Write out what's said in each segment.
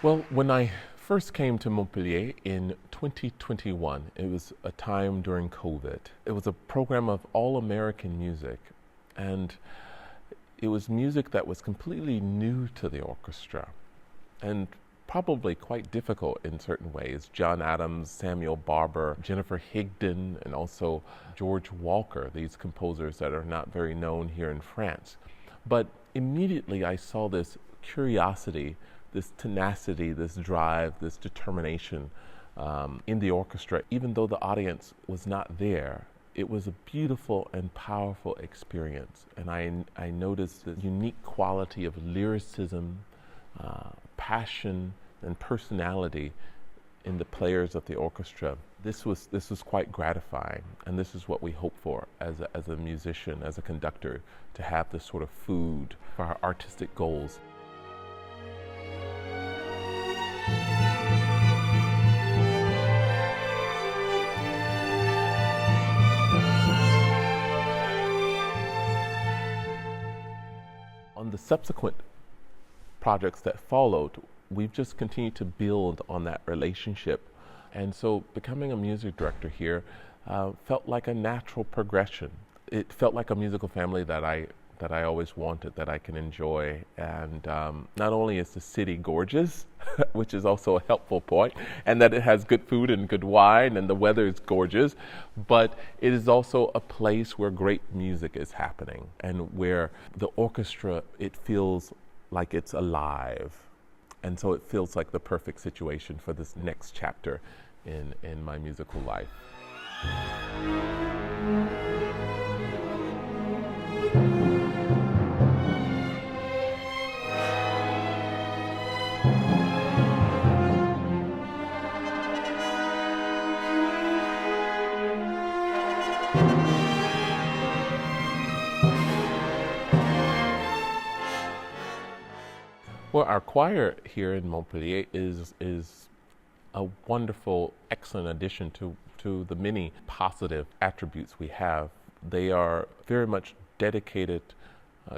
Well, when I first came to Montpellier in 2021, it was a time during COVID. It was a program of all American music, and it was music that was completely new to the orchestra and probably quite difficult in certain ways. John Adams, Samuel Barber, Jennifer Higdon, and also George Walker, these composers that are not very known here in France. But immediately I saw this curiosity, this tenacity, this drive, this determination in the orchestra. Even though the audience was not there, it was a beautiful and powerful experience. And I noticed the unique quality of lyricism, passion, and personality in the players of the orchestra. This was quite gratifying, and this is what we hope for as a musician, as a conductor, to have this sort of food for our artistic goals. On the subsequent projects that followed, we've just continued to build on that relationship. And so becoming a music director here felt like a natural progression. It felt like a musical family that I always wanted, that I can enjoy. And not only is the city gorgeous, which is also a helpful point, and that it has good food and good wine and the weather is gorgeous, but it is also a place where great music is happening and where the orchestra, it feels like it's alive. And so it feels like the perfect situation for this next chapter in my musical life. Well, our choir here in Montpellier is a wonderful, excellent addition to the many positive attributes we have. They are very much dedicated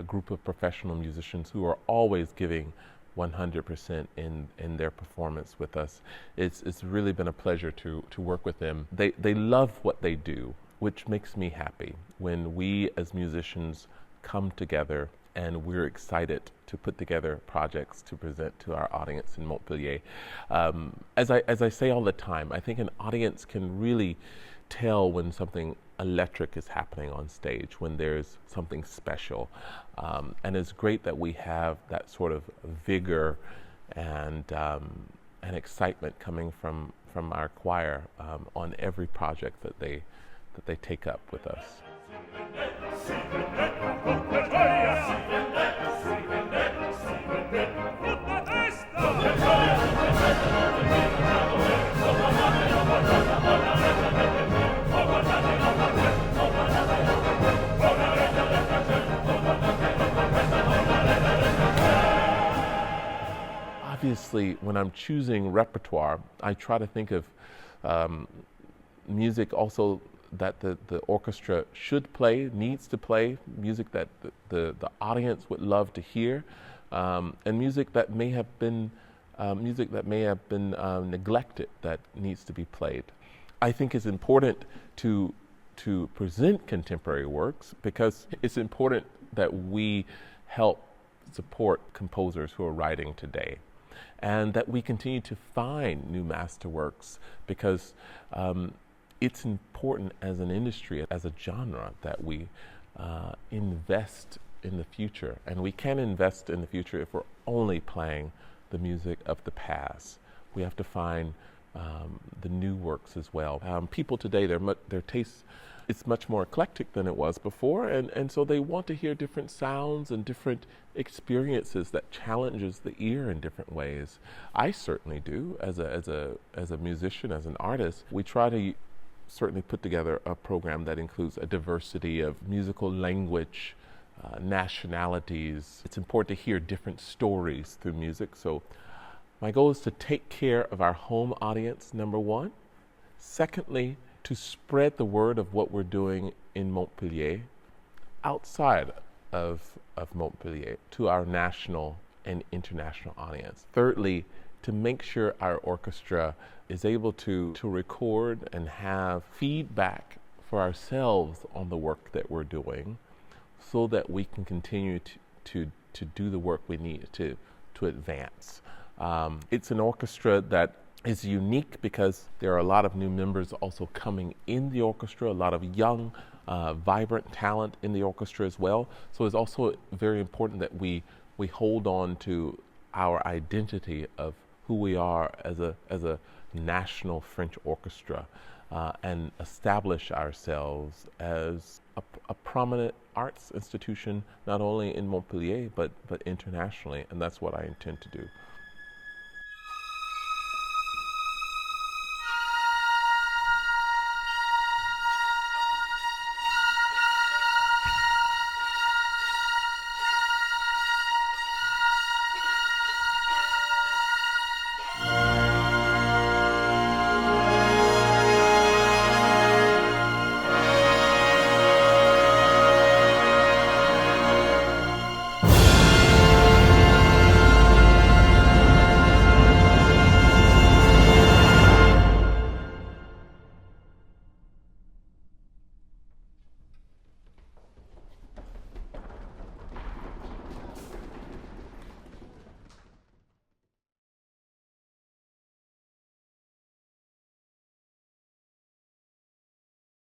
group of professional musicians who are always giving 100% in their performance with us. It's really been a pleasure to work with them. They love what they do, which makes me happy when we as musicians come together and we're excited to put together projects to present to our audience in Montpellier. As I say all the time, I think an audience can really tell when something electric is happening on stage, when there's something special. And it's great that we have that sort of vigor and excitement coming from our choir on every project that they take up with us. Obviously, when I'm choosing repertoire, I try to think of music also that the orchestra should play, needs to play, music that the audience would love to hear, and music that may have been neglected, that needs to be played. I think it's important to present contemporary works because it's important that we help support composers who are writing today, and that we continue to find new masterworks, because it's important as an industry, as a genre, that we invest in the future. And we can invest in the future if we're only playing the music of the past. We have to find the new works as well. People today, their taste is much more eclectic than it was before, and so they want to hear different sounds and different experiences that challenges the ear in different ways. I certainly do as a musician, as an artist. We try to certainly put together a program that includes a diversity of musical language, nationalities. It's important to hear different stories through music. So my goal is to take care of our home audience, number one. Secondly, to spread the word of what we're doing in Montpellier outside of Montpellier to our national an international audience. Thirdly, to make sure our orchestra is able to record and have feedback for ourselves on the work that we're doing, so that we can continue to do the work we need to advance. It's an orchestra that is unique because there are a lot of new members also coming in the orchestra, a lot of young, vibrant talent in the orchestra as well. So it's also very important that we hold on to our identity of who we are as a national French orchestra, and establish ourselves as a prominent arts institution, not only in Montpellier, but internationally, and that's what I intend to do.